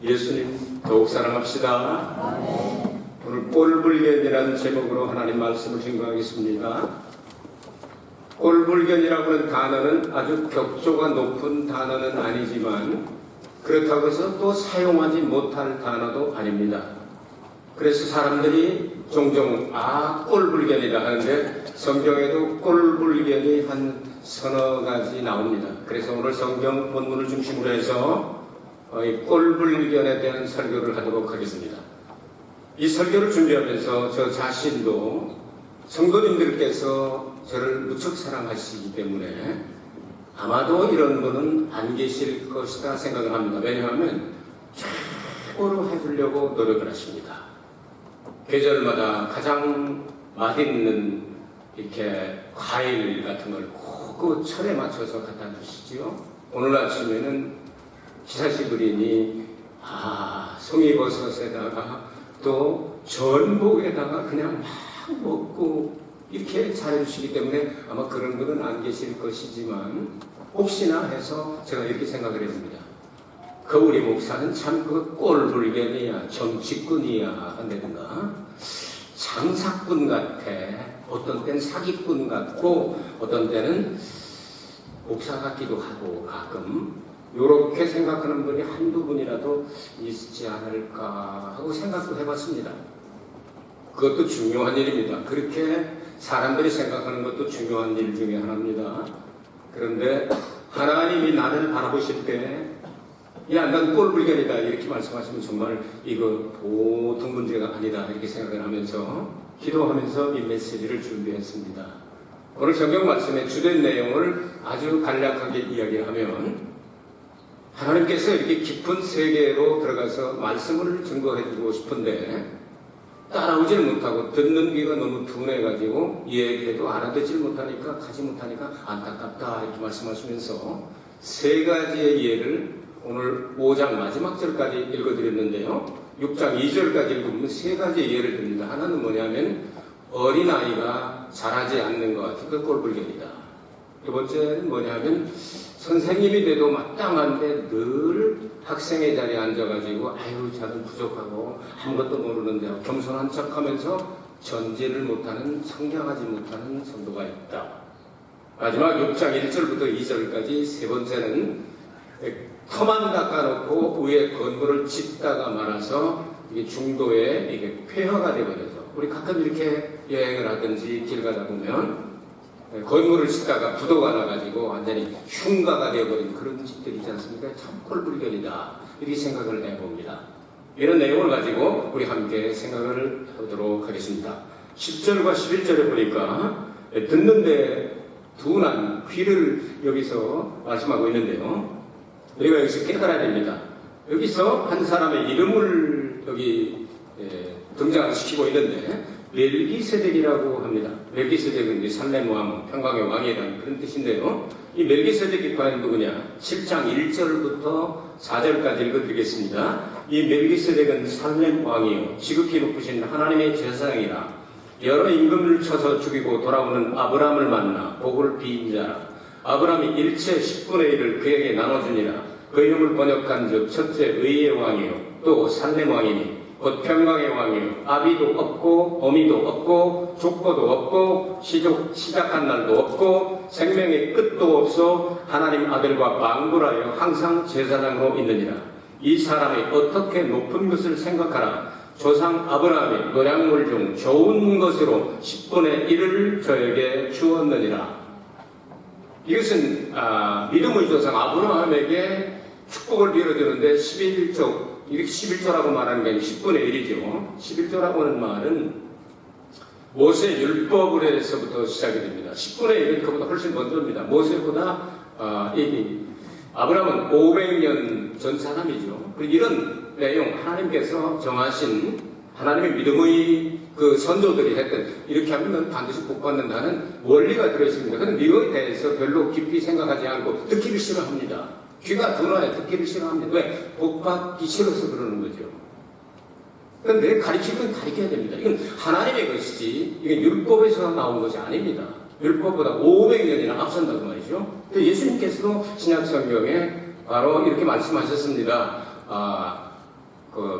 예수님 더욱 사랑합시다. 오늘 꼴불견이라는 제목으로 하나님 말씀을 증거하겠습니다. 꼴불견이라고 하는 단어는 아주 격조가 높은 단어는 아니지만 그렇다고 해서 또 사용하지 못할 단어도 아닙니다. 그래서 사람들이 종종 꼴불견이다 하는데 성경에도 꼴불견이 한 서너 가지 나옵니다. 그래서 오늘 성경 본문을 중심으로 해서 이 꼴불견에 대한 설교를 하도록 하겠습니다. 이 설교를 준비하면서 저 자신도 성도님들께서 저를 무척 사랑하시기 때문에 아마도 이런 분은 안 계실 것이다 생각을 합니다. 왜냐하면 최고로 해주려고 노력을 하십니다. 계절마다 가장 맛있는 이렇게 과일 같은 걸 꼭 그 철에 맞춰서 갖다 주시지요. 오늘 아침에는 기사시부리니 송이버섯에다가 또 전복에다가 그냥 막 먹고 이렇게 잘해주시기 때문에 아마 그런 분은 안 계실 것이지만 혹시나 해서 제가 이렇게 생각을 해봅니다. 그 우리 목사는 참 그 꼴불견이야, 정치꾼이야 한다든가 장사꾼 같아, 어떤 때는 사기꾼 같고 어떤 때는 목사 같기도 하고 가끔 이렇게 생각하는 분이 한두 분이라도 있지 않을까 하고 생각도 해봤습니다. 그것도 중요한 일입니다. 그렇게 사람들이 생각하는 것도 중요한 일 중에 하나입니다. 그런데 하나님이 나를 바라보실 때 야, 난 꼴불견이다 이렇게 말씀하시면 정말 이거 보통 문제가 아니다 이렇게 생각을 하면서 기도하면서 이 메시지를 준비했습니다. 오늘 성경 말씀의 주된 내용을 아주 간략하게 이야기하면 하나님께서 이렇게 깊은 세계로 들어가서 말씀을 증거해주고 싶은데 따라오질 못하고 듣는 귀가 너무 둔해가지고 얘기해도 알아듣질 못하니까 가지 못하니까 안타깝다 이렇게 말씀하시면서 세 가지의 예를 오늘 5장 마지막 절까지 읽어드렸는데요. 6장 2절까지 읽으면 세 가지의 예를 듭니다. 하나는 뭐냐면 어린아이가 자라지 않는 것 같은 그 꼴불견이다. 두 번째는 뭐냐면 선생님이 돼도 마땅한데 늘 학생의 자리에 앉아가지고 아유 자는 부족하고 아무것도 모르는데 겸손한 척하면서 전제를 못하는 성장하지 못하는 성도가 있다. 마지막 6장 1절부터 2절까지 세 번째는 터만 닦아놓고 위에 건물을 짓다가 말아서 이게 중도에 이게 폐허가 되버려서 우리 가끔 이렇게 여행을 하든지 길 가다 보면 건물을 짓다가 부도가 나가지고 완전히 흉가가 되어버린 그런 집들이 있지 않습니까? 참 꼴불견이다 이렇게 생각을 해봅니다. 이런 내용을 가지고 우리 함께 생각을 하도록 하겠습니다. 10절과 11절에 보니까 듣는데 둔한 귀를 여기서 말씀하고 있는데요. 우리가 여기서 깨달아야 됩니다. 여기서 한 사람의 이름을 여기 등장시키고 있는데 멜기세덱이라고 합니다. 멜기세덱은 살렘 왕, 평강의 왕이라는 그런 뜻인데요. 이 멜기세덱이 과연 누구냐? 7장 1절부터 4절까지 읽어드리겠습니다. 이 멜기세덱은 살렘 왕이요 지극히 높으신 하나님의 제사장이라 여러 임금을 쳐서 죽이고 돌아오는 아브라함을 만나 복을 비인 자라. 아브라함이 일체 10분의 1을 그에게 나눠주니라. 그 이름을 번역한 즉 첫째 의의 왕이요 또 살렘 왕이니 곧 평강의 왕이요 아비도 없고 어미도 없고 족보도 없고 시작한 날도 없고 생명의 끝도 없어 하나님 아들과 방불하여 항상 제사장으로 있느니라. 이 사람이 어떻게 높은 것을 생각하라. 조상 아브라함이 노량물 중 좋은 것으로 10분의 1을 저에게 주었느니라. 이것은 믿음의 조상 아브라함에게 축복을 빌어주는데 11조, 이렇게 11조라고 말하는 게 아니고 10분의 1이죠. 11조라고 하는 말은 모세 율법을 해서부터 시작이 됩니다. 10분의 1은 그보다 훨씬 먼저입니다. 모세보다 아브라함은 500년 전 사람이죠. 이런 내용 하나님께서 정하신 하나님의 믿음의 그 선조들이 했던 이렇게 하면 반드시 복받는다는 원리가 들어있습니다. 그런데 이거에 대해서 별로 깊이 생각하지 않고 듣기를 싫어합니다. 귀가 둔하여 듣기를 싫어합니다. 왜? 복받기 싫어서 그러는 거죠. 그런데 가르치면 가르쳐야 됩니다. 이건 하나님의 것이지 이게 율법에서 나온 것이 아닙니다. 율법보다 500년이나 앞선다고 말이죠. 예수님께서도 신약성경에 바로 이렇게 말씀하셨습니다.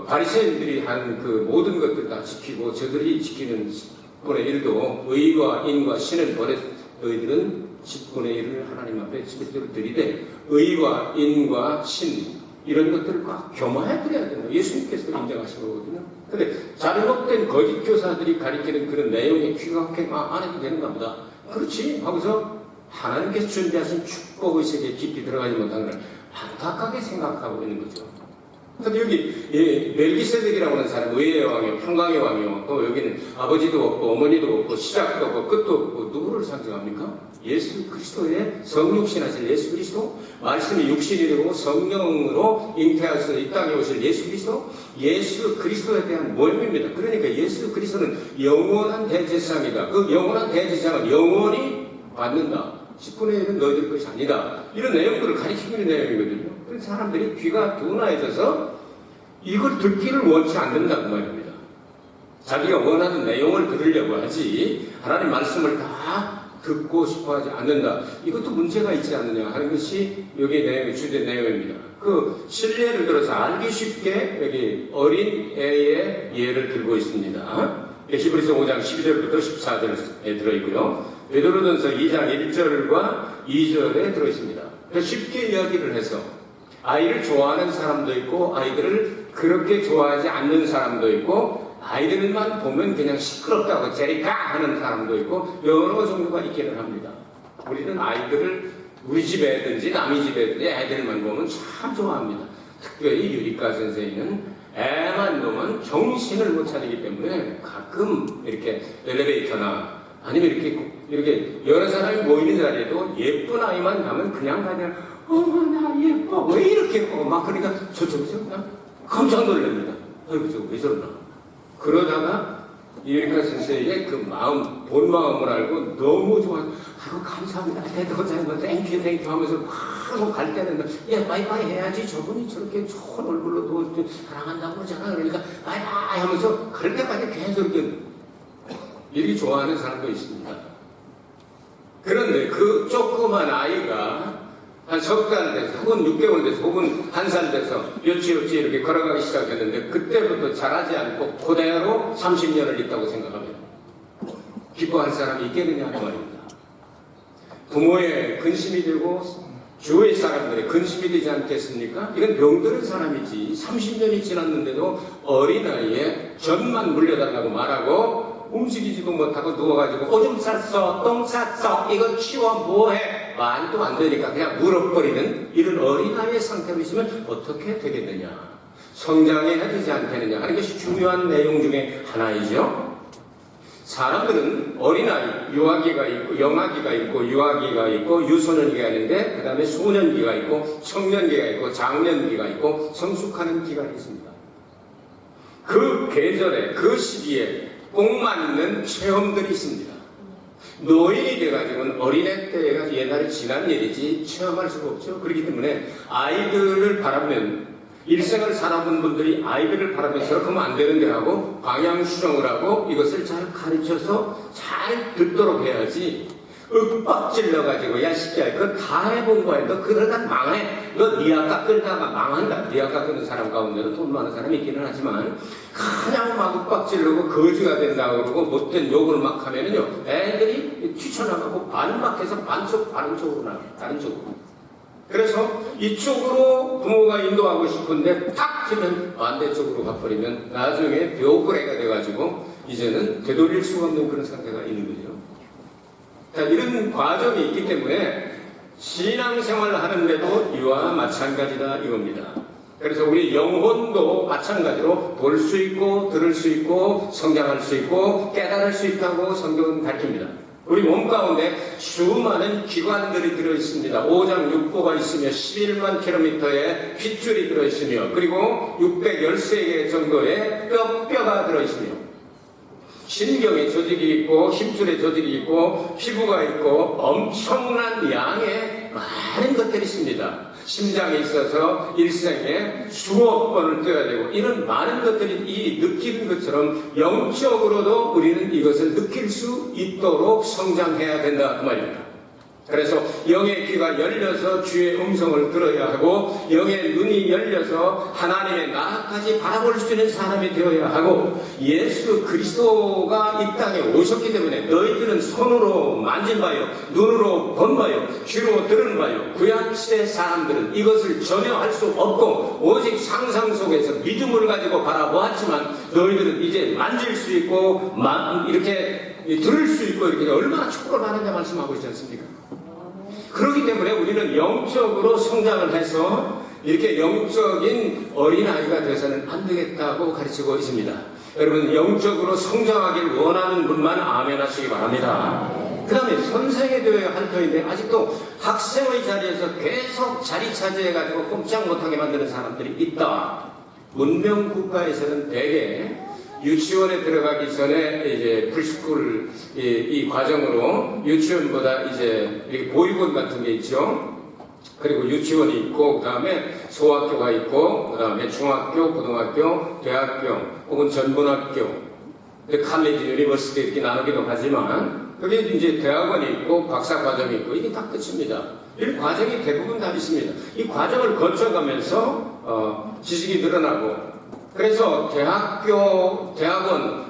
바리새인들이 하는 그 모든 것들 다 지키고 저들이 지키는 10분의 1도 의와 인과 신을 버렸 너희들은 10분의 1을 하나님 앞에 제대로 드리되 의와 인과 신 이런 것들을 꽉 겸하여 드려야 된다. 예수님께서 인정하신 거거든요. 근데 잘못된 거짓 교사들이 가리키는 그런 내용에 귀가 안 해도 되는가 보다. 그렇지 하고서 하나님께서 준비하신 축복의 세계에 깊이 들어가지 못한 걸 안타깝게 생각하고 있는 거죠. 근데 여기 멜기세덱이라고 하는 사람 의의 왕이요 평강의 왕이요 또 여기는 아버지도 없고 어머니도 없고 시작도 없고 끝도 없고 누구를 상징합니까? 예수 그리스도의 성육신하실 예수 그리스도 말씀이 육신이 되고 성령으로 잉태하셔서 이 땅에 오실 예수 그리스도 예수 그리스도에 대한 모형입니다. 그러니까 예수 그리스도는 영원한 대제사장이다. 그 영원한 대제사장은 영원히 받는다. 10분의 1은 너희들 것이 아니다. 이런 내용들을 가리키고 있는 내용이거든요. 그래서 사람들이 귀가 둔화해져서 이걸 듣기를 원치 않는다고 말입니다. 자기가 원하는 내용을 들으려고 하지 하나님 말씀을 다 듣고 싶어 하지 않는다. 이것도 문제가 있지 않느냐 하는 것이 여기 내용의 주된 내용입니다. 그 실례를 들어서 알기 쉽게 여기 어린 애의 예를 들고 있습니다. 히브리서 5장 12절부터 14절에 들어있고요. 베드로전서 2장 1절과 2절에 들어있습니다. 쉽게 이야기를 해서 아이를 좋아하는 사람도 있고 아이들을 그렇게 좋아하지 않는 사람도 있고 아이들만 보면 그냥 시끄럽다고 제리까 하는 사람도 있고 여러 종류가 있기는 합니다. 우리는 아이들을 우리 집에든지 남의 집에든지 아이들만 보면 참 좋아합니다. 특별히 유리카 선생님은 애만 보면 정신을 못 차리기 때문에 가끔 이렇게 엘리베이터나 아니면 이렇게 여러 사람이 모이는 자리에도 예쁜 아이만 가면 그냥 나 예뻐 왜 이렇게 예뻐 막 그러니까 저쪽에서 그냥 깜짝 놀랍니다. 아이고 저거 왜 저러나. 그러다가 유리카 선생의 그 마음 본 마음을 알고 너무 좋아서 아이고 감사합니다. 대단히 땡큐 하면서 막 갈 때는 빠이빠이 해야지 저분이 저렇게 좋은 얼굴로 또 사랑한다고 그러잖아. 그러니까 빠이빠이 하면서 갈 때까지 계속 이렇게 좋아하는 사람도 있습니다. 그런데 그 조그만 아이가 한 석 달 돼서 혹은 6개월 돼서 혹은 1살 돼서 여치여치 이렇게 걸어가기 시작했는데 그때부터 자라지 않고 그대로 30년을 있다고 생각하면 기뻐할 사람이 있겠느냐 그 말입니다. 부모의 근심이 되고 주위의 사람들의 근심이 되지 않겠습니까? 이건 병드는 사람이지 30년이 지났는데도 어린아이에 젖만 물려달라고 말하고 움직이지도 못하고 누워가지고 오줌 쌌어 똥 쌌어 이거 치워 뭐해 말도 안 되니까 그냥 물어버리는 이런 어린아이의 상태로 있으면 어떻게 되겠느냐 성장해야 되지 않겠느냐 하는 것이 중요한 내용 중에 하나이죠. 사람들은 어린아이, 유아기가 있고 영아기가 있고 유아기가 있고 유소년기가 있는데 그 다음에 소년기가 있고 청년기가 있고 장년기가 있고 성숙하는 기간이 있습니다. 그 계절에 그 시기에 꼭 맞는 체험들이 있습니다. 노인이 돼가지고는 어린애 때가 옛날에 지난 일이지 체험할 수가 없죠. 그렇기 때문에 아이들을 바라보면 일생을 살아본 분들이 아이들을 바라보면서 저렇게 하면 안 되는데 하고 방향 수정을 하고 이것을 잘 가르쳐서 잘 듣도록 해야지 윽박질러가지고 야 시끼야 그거 다 해본 거야 너 그러다 망해 너 니 아까 끌다가 망한다. 니 아까 끄는 사람 가운데도 돈 많은 사람이 있기는 하지만 그냥 막 윽박질르고 거지가 된다고 그러고 못된 욕을 막 하면은요 애들이 튀쳐나가고 반박해서 반쪽 다른 쪽으로 나가 다른 쪽으로. 그래서 이쪽으로 부모가 인도하고 싶은데 탁 치면 반대쪽으로 가버리면 나중에 벼구레가 돼가지고 이제는 되돌릴 수가 없는 그런 상태가 있는 거죠. 자, 이런 과정이 있기 때문에 신앙생활을 하는데도 이와 마찬가지다 이겁니다. 그래서 우리 영혼도 마찬가지로 볼 수 있고 들을 수 있고 성장할 수 있고 깨달을 수 있다고 성경은 가르칩니다. 우리 몸 가운데 수많은 기관들이 들어있습니다. 5장 6보가 있으며 11만 킬로미터의 핏줄이 들어있으며 그리고 613개 정도의 뼈가 들어있으며 신경에 조직이 있고 힘줄에 조직이 있고 피부가 있고 엄청난 양의 많은 것들이 있습니다. 심장에 있어서 일생에 수억 번을 뛰어야 되고 이런 많은 것들이 이 느끼는 것처럼 영적으로도 우리는 이것을 느낄 수 있도록 성장해야 된다 그 말입니다. 그래서 영의 귀가 열려서 주의 음성을 들어야 하고 영의 눈이 열려서 하나님의 나라까지 바라볼 수 있는 사람이 되어야 하고 예수 그리스도가 이 땅에 오셨기 때문에 너희들은 손으로 만진 바요 눈으로 본 바요 귀로 들은 바요 구약시대 사람들은 이것을 전혀 할 수 없고 오직 상상 속에서 믿음을 가지고 바라보았지만 너희들은 이제 만질 수 있고 이렇게 들을 수 있고 이렇게 얼마나 축복을 받는다 말씀하고 있지 않습니까? 그렇기 때문에 우리는 영적으로 성장을 해서 이렇게 영적인 어린아이가 되어서는 안 되겠다고 가르치고 있습니다. 여러분 영적으로 성장하길 원하는 분만 아멘 하시기 바랍니다. 그 다음에 선생이 되어야 할 터인데 아직도 학생의 자리에서 계속 자리 차지해가지고 꼼짝 못하게 만드는 사람들이 있다. 문명 국가에서는 대개 유치원에 들어가기 전에 이제 프리스쿨 이 과정으로 유치원보다 이제 이렇게 보육원 같은 게 있죠. 그리고 유치원이 있고 그 다음에 소학교가 있고 그 다음에 중학교, 고등학교, 대학교 혹은 전문학교, 칼리지, 유니버시티 이렇게 나누기도 하지만 그게 이제 대학원이 있고 박사과정이 있고 이게 다 끝입니다. 이 과정이 대부분 다 있습니다. 이 과정을 거쳐가면서 지식이 늘어나고 그래서 대학원,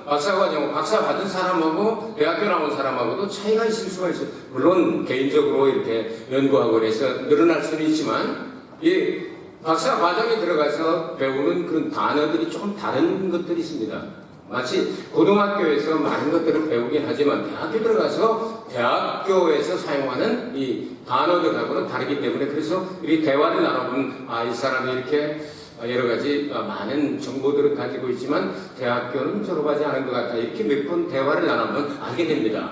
박사과정, 박사 받은 사람하고 대학교 나온 사람하고도 차이가 있을 수가 있어요. 물론 개인적으로 이렇게 연구하고 그래서 늘어날 수는 있지만 이 박사과정에 들어가서 배우는 그런 단어들이 조금 다른 것들이 있습니다. 마치 고등학교에서 많은 것들을 배우긴 하지만 대학교 들어가서 대학교에서 사용하는 이 단어들하고는 다르기 때문에 그래서 이 대화를 나눠보면 이 사람이 이렇게 여러 가지 많은 정보들을 가지고 있지만 대학교는 졸업하지 않은 것 같다. 이렇게 몇 번 대화를 나누면 알게 됩니다.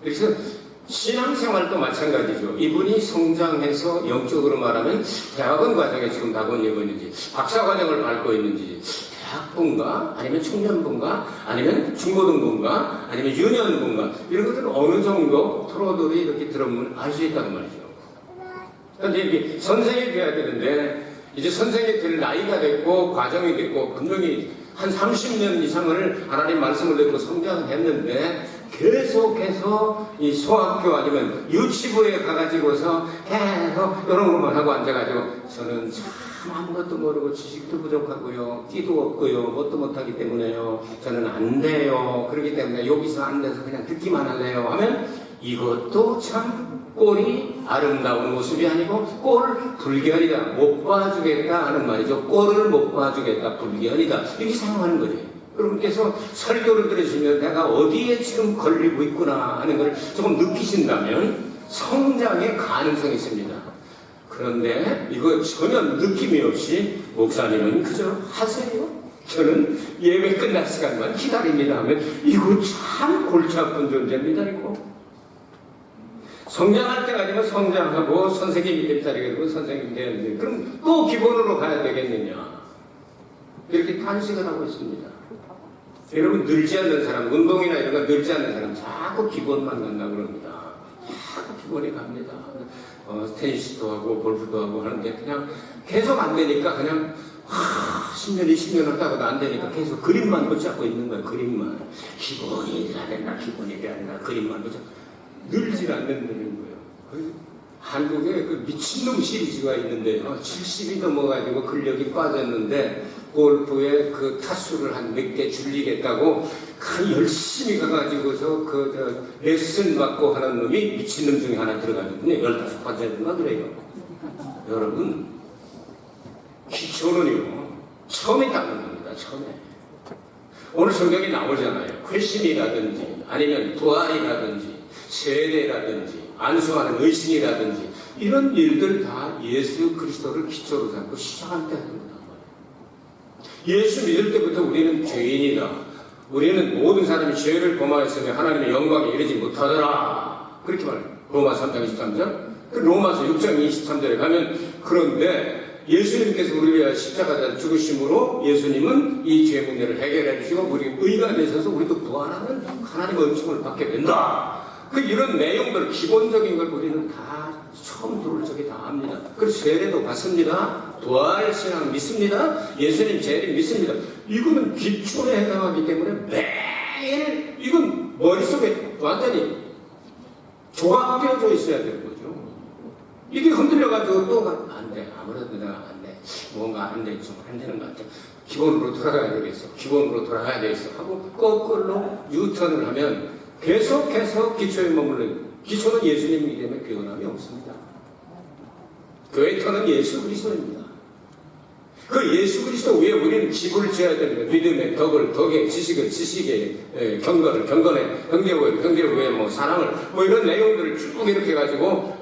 그래서 신앙생활도 마찬가지죠. 이분이 성장해서 영적으로 말하면 대학원 과정에 지금 낙원이고 있는지 박사과정을 밟고 있는지 대학부인가 아니면 청년부인가 아니면 중고등부인가 아니면 유년부인가 이런 것들은 어느 정도 프로들이 이렇게 들어보면 알 수 있다는 말이죠. 그런데 이렇게 선생이 돼야 되는데 이제 선생이 될 나이가 됐고 과정이 됐고 분명히 한 30년 이상을 하나님 말씀을 듣고 성장했는데 계속해서 이 소학교 아니면 유치부에 가가지고서 계속 이런 것만 하고 앉아가지고 저는 참 아무것도 모르고 지식도 부족하고요 끼도 없고요 뭣도 못하기 때문에요 저는 안 돼요 그렇기 때문에 여기서 안 돼서 그냥 듣기만 할래요 하면 이것도 참 꼴이 아름다운 모습이 아니고 꼴 불견이다 못 봐주겠다 하는 말이죠. 꼴을 못 봐주겠다 불견이다 이렇게 사용하는 거예요. 여러분께서 설교를 들으시면 내가 어디에 지금 걸리고 있구나 하는 걸 조금 느끼신다면 성장의 가능성이 있습니다. 그런데 이거 전혀 느낌이 없이 목사님은 그저 하세요. 저는 예배 끝날 시간만 기다립니다 하면 이거 참 골치 아픈 존재입니다. 이거 성장할 때가 되면 성장하고 선생님이 될 자리가 되고 선생님이 되는데 그럼 또 기본으로 가야 되겠느냐 이렇게 탄식을 하고 있습니다. 여러분 늘지 않는 사람 운동이나 이런 거 늘지 않는 사람 자꾸 기본만 간다 그럽니다. 자꾸 기본에 갑니다. 테니스도 하고 골프도 하고 하는데 그냥 계속 안 되니까 그냥 10년 20년 하다가도 안 되니까 계속 그림만 붙잡고 있는 거예요. 그림만 기본이 돼야 된다 기본이 돼야 된다 그림만 붙잡고 늘질 않는다는 거예요. 한국에 그 미친놈 시리즈가 있는데 70이 넘어가지고 근력이 빠졌는데 골프에 그 타수를 한 몇 개 줄이겠다고 열심히 가가지고서 레슨 받고 하는 놈이 미친놈 중에 하나 들어가거든요. 15번째인가 그래요. 여러분 기초는요 처음에 닦는 겁니다. 처음에 오늘 성경에 나오잖아요. 회심이라든지 아니면 부활이라든지 세례라든지 안수하는 의식이라든지 이런 일들 다 예수 그리스도를 기초로 삼고 시작할 때 하는 거다. 예수 믿을 때부터 우리는 죄인이다. 우리는 모든 사람이 죄를 범하였으며 하나님의 영광에 이르지 못하더라. 그렇게 말해요. 로마 3장 23절. 그 로마서 6장 23절에 가면 그런데 예수님께서 우리를 위하여 십자가에 죽으심으로 예수님은 이 죄 문제를 해결해 주시고 우리 의가 되셔서 우리도 부활하는 하나님의 은총을 받게 된다. 이런 내용들 기본적인 걸 우리는 다 처음 들어올 적에 다 압니다. 그래서 세례도 받습니다. 부활신앙 믿습니다. 예수님 재림 믿습니다. 이거는 기초에 해당하기 때문에 매일 이건 머릿속에 완전히 조각되어져 있어야 되는 거죠. 이게 흔들려가지고 또 안 돼. 아무래도 내가 안 돼. 뭔가 안 돼. 좀 안 되는 것 같아. 기본으로 돌아가야 되겠어. 기본으로 돌아가야 되겠어. 하고 거꾸로 유턴을 하면 계속해서 기초에 머물러요. 기초는 예수님이기 때문에 변함이 없습니다. 교회 터는 예수 그리스도입니다. 그 예수 그리스도 위에 우리는 집을 지어야 됩니다. 믿음의 덕에, 지식의 경건을, 경건에, 경계의 뭐 사랑을, 뭐 이런 내용들을 쭉 이렇게 가지고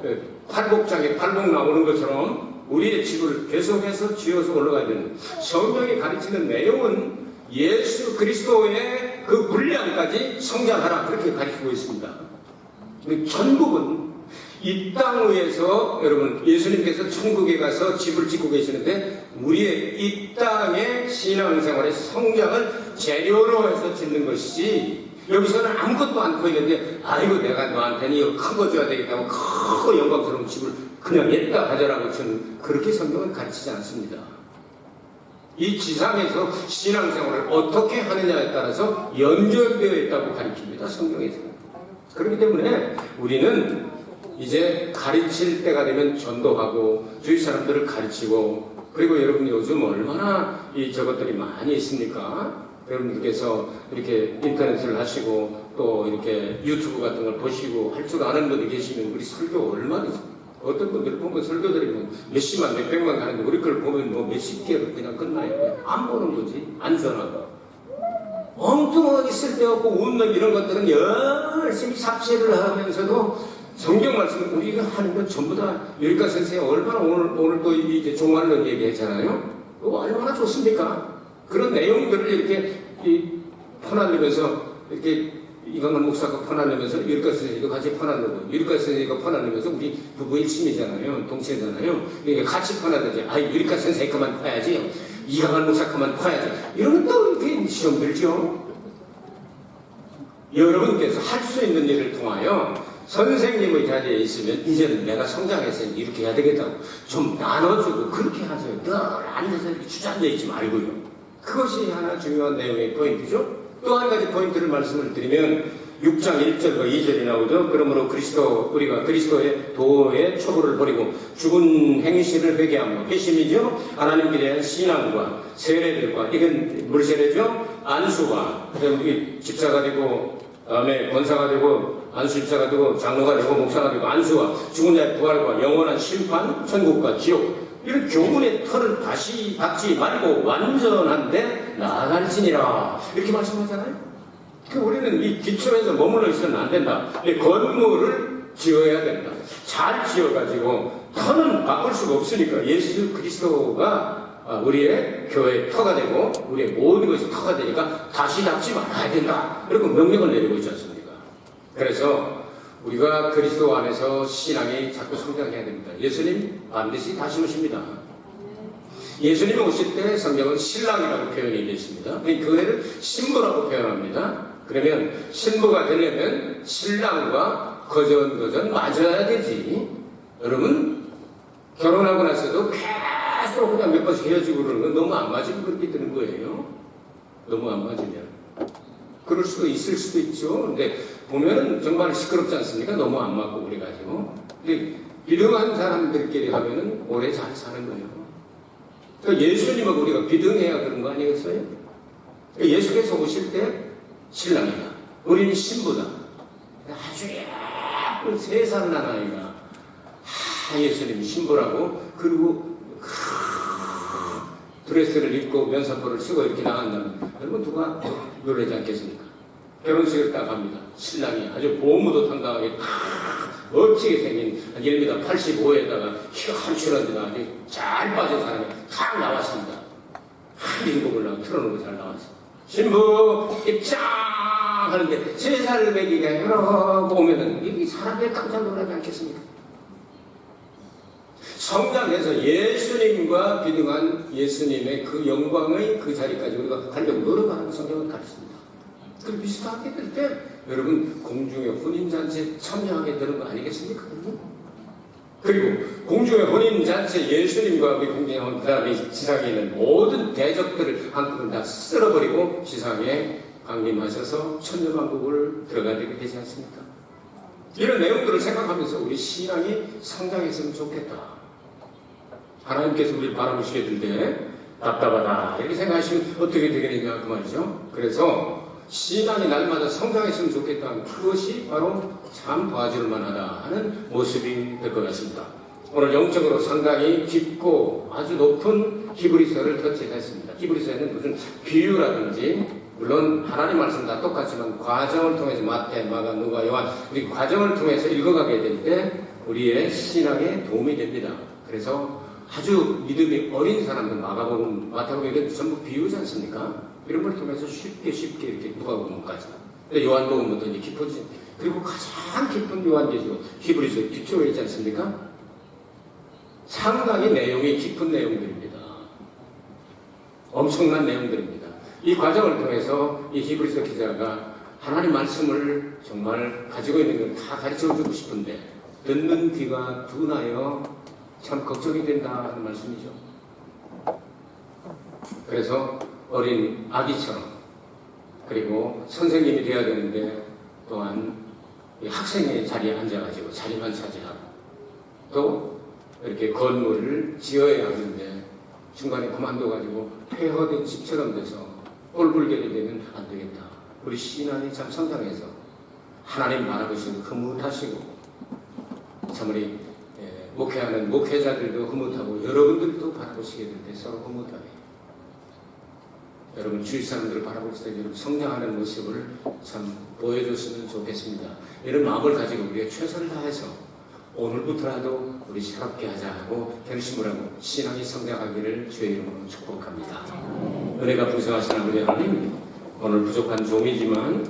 팔복장에 팔복 나오는 것처럼 우리의 집을 계속해서 지어서 올라가야 되는 성경이 가르치는 내용은 예수 그리스도의 그 분량까지 성장하라 그렇게 가르치고 있습니다. 천국은 이 땅 위에서 여러분 예수님께서 천국에 가서 집을 짓고 계시는데 우리의 이 땅의 신앙생활의 성장을 재료로 해서 짓는 것이지 여기서는 아무것도 않고 있는데 아이고 내가 너한테는 이거 큰 거 줘야 되겠다고 크고 영광스러운 집을 그냥 냈다 가져라고 저는 그렇게 성경은 가르치지 않습니다. 이 지상에서 신앙생활을 어떻게 하느냐에 따라서 연결되어 있다고 가르칩니다. 성경에서. 그렇기 때문에 우리는 이제 가르칠 때가 되면 전도하고 주위 사람들을 가르치고 그리고 여러분 요즘 얼마나 이 저것들이 많이 있습니까? 여러분들께서 이렇게 인터넷을 하시고 또 이렇게 유튜브 같은 걸 보시고 할 줄 아는 분이 계시면 우리 설교 얼마나 어떤 분들 보면 설교들이 뭐 몇십만 몇백만 가는데 우리 걸 보면 뭐 몇십 개로 그냥 끝나요. 안 보는 거지. 안 전하고 엉뚱하게 쓸데없고 웃는 이런 것들은 열심히 삽질을 하면서도 성경 말씀 우리가 하는 건 전부 다 유리카 선생님 얼마나 오늘 또 이제 종말론 얘기했잖아요. 그거 얼마나 좋습니까? 그런 내용들을 이렇게 퍼날리면서 이렇게 이강원 목사가 퍼날리면서 유리카 선생님 이거 같이 퍼날리고 유리카 선생님 이거 퍼날리면서 우리 부부 일심이잖아요. 동체잖아요. 이게 같이 퍼날리지. 아 유리카 선생님 그만 퍼야지. 이강원 목사 그만 퍼야지. 이러면 또 이렇게 시험 들죠. 여러분께서 할 수 있는 일을 통하여 선생님의 자리에 있으면 이제는 내가 성장했으니 이렇게 해야 되겠다고 좀 나눠주고 그렇게 하세요. 늘 앉아서 이렇게 주저앉아 있지 말고요. 그것이 하나 중요한 내용의 포인트죠. 또 한 가지 포인트를 말씀을 드리면 6장 1절과 2절이 나오죠. 그러므로 우리가 그리스도의 도의 초보를 버리고 죽은 행실을 회개하며 회심이죠. 하나님께 대한 신앙과 세례들과 이건 물세례죠. 안수와 우리 집사가 되고 다음에 권사가 되고 안수집사가 되고 장로가 되고 목사가 되고 안수와 죽은 자의 부활과 영원한 심판, 천국과 지옥 이런 교훈의 털을 다시 받지 말고 완전한데 나아갈지니라 이렇게 말씀하잖아요. 우리는 이 기초에서 머물러 있어서는 안 된다. 건물을 지어야 된다. 잘 지어가지고 터는 바꿀 수가 없으니까 예수 그리스도가 우리의 교회의 터가 되고 우리의 모든 것이 터가 되니까 다시 닦지 말아야 된다. 그리고 명령을 내리고 있지 않습니까? 그래서 우리가 그리스도 안에서 신앙이 자꾸 성장해야 됩니다. 예수님 반드시 다시 오십니다. 예수님이 오실 때 성경은 신랑이라고 표현이 되어 있습니다. 교회를 신부라고 표현합니다. 그러면 신부가 되려면 신랑과 거전 맞아야 되지. 여러분 결혼하고 나서도 계속 그냥 몇 번씩 헤어지고 그러는 건 너무 안 맞으면 그렇게 되는 거예요. 너무 안 맞으면. 그럴 수도 있을 수도 있죠. 근데 보면은 정말 시끄럽지 않습니까? 너무 안 맞고 그래가지고. 근데 비등한 사람들끼리 하면은 오래 잘 사는 거예요. 그러니까 예수님하고 우리가 비등해야 그런 거 아니겠어요? 그러니까 예수께서 오실 때 신랑이다. 우리는 신부다. 아주 예쁜 3살 난 아이가 예수님이 신부라고 그리고 드레스를 입고 면사포를 쓰고 이렇게 나간다면 여러분 누가 놀라지 않겠습니까? 결혼식을 딱 합니다. 신랑이 아주 보무도 당당하게 멋지게 생긴 1m 85에다가 키가 한출한데다 아주 잘 빠진 사람이 탁 나왔습니다. 한인곡을 나 틀어놓고 잘 나왔어요. 신부 입장 하는데 3살 배기가 이러고 오면은 이 사람들이 깜짝 놀라지 않겠습니까? 성장해서 예수님과 비등한 예수님의 그 영광의 그 자리까지 우리가 가려고 노력하는 성경을 가르칩니다. 그 비슷하게 될 때 여러분 공중의 혼인잔치에 참여하게 되는 거 아니겠습니까? 그리고 공중의 혼인잔치 예수님과 우리 공중의 그 다음에 지상에 있는 모든 대적들을 한꺼번에 다 쓸어버리고 지상에 강림하셔서 천년왕국을 들어가게 되지 않습니까? 이런 내용들을 생각하면서 우리 신앙이 성장했으면 좋겠다. 하나님께서 우리를 바라보시게 될 때 답답하다 이렇게 생각하시면 어떻게 되겠느냐 그 말이죠. 그래서 신앙이 날마다 성장했으면 좋겠다. 그것이 바로 참 도와줄 만하다 하는 모습이 될 것 같습니다. 오늘 영적으로 상당히 깊고 아주 높은 히브리서를 터치했습니다. 히브리서에는 무슨 비유라든지 물론 하나님 말씀 다 똑같지만 과정을 통해서 마태, 마가, 누가, 요한 우리 과정을 통해서 읽어가게 될 때 우리의 신앙에 도움이 됩니다. 그래서 아주 믿음이 어린 사람들 마가복음, 마태복음 이런 전부 비유지 않습니까? 이런 걸 통해서 쉽게 이렇게 누가복음까지. 근데 요한복음부터 이제 깊어진 그리고 가장 깊은 요한계시록 히브리서 뒤쪽에 있지 않습니까? 상당히 내용이 깊은 내용들입니다. 엄청난 내용들입니다. 이 과정을 통해서 이 히브리서 기자가 하나님 말씀을 정말 가지고 있는 걸 다 가르쳐주고 싶은데 듣는 귀가 둔하여 참 걱정이 된다 하는 말씀이죠. 그래서 어린 아기처럼 그리고 선생님이 되어야 되는데 또한 학생의 자리에 앉아가지고 자리만 차지하고 또 이렇게 건물을 지어야 하는데 중간에 그만둬가지고 폐허된 집처럼 돼서 꼴불견이 되면 안 되겠다. 우리 신앙이 참 성장해서 하나님 바라보시고 흐뭇하시고 참 우리 목회하는 목회자들도 흐뭇하고 여러분들도 바라보시게 될 때 서로 흐뭇하게 여러분 주위 사람들을 바라볼 때 여러분 성장하는 모습을 참 보여줬으면 좋겠습니다. 이런 마음을 가지고 우리가 최선을 다해서 오늘부터라도 우리 새롭게 하자 하고 결심을 하고 신앙이 성장하기를 주의 이름으로 축복합니다. 은혜가 풍성하신 아버지 하나님 오늘 부족한 종이지만